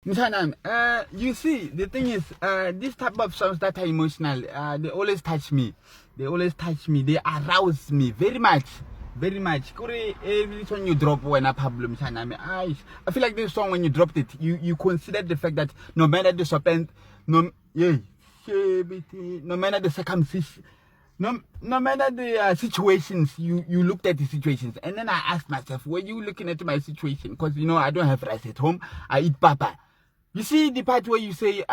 You see, the thing is, this type of songs that are emotional, they always touch me. They arouse me very much. Every song you drop when a Pablo, I feel like this song when you dropped it, you considered the fact that no matter the serpent, no matter the circumstances, no matter the situations, you looked at the situations, and then I asked myself, were you looking at my situation? Because I don't have rice at home, I eat papa. You see the part where you say,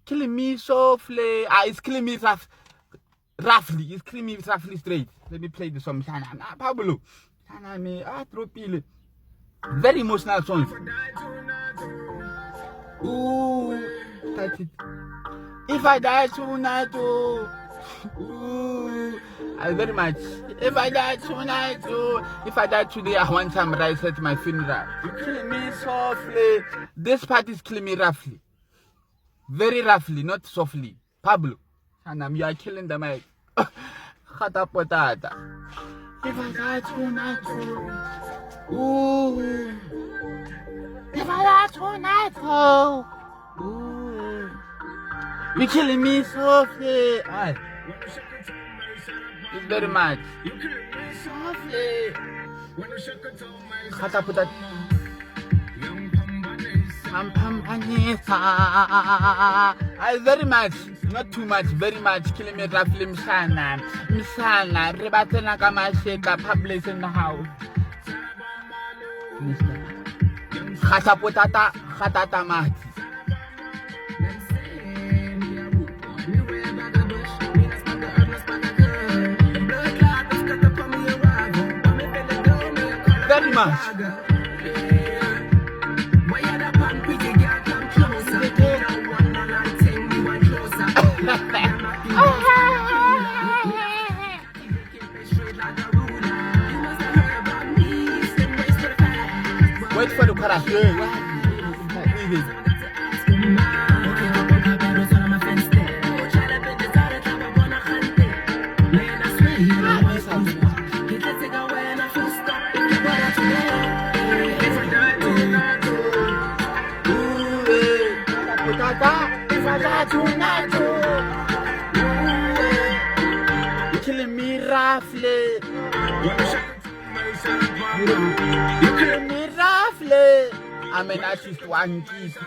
killing me softly, it's killing me roughly, it's killing me roughly straight. Let me play the song. Pablo, very emotional songs. Ooh, that's it. If I die tonight, ooh, I very much. If I die tonight, if I die today, I want some rice at my funeral. You kill me softly. This part is killing me roughly. Very roughly, not softly. Pablo, you are killing the mic. Khata potata. If I die tonight, ooh. If I die tonight, ooh. You killing me softly. It's very much. You killing me softly. Khata potata. I very much, not too much, very much. Killing me roughly, Mshana, Rebatena Kamasheka, Pablo's in the house. Khata potata, khatata mati. Very much. Wait for the chorus. You're killing me roughly. You kill me roughly. I'm an artist, one piece,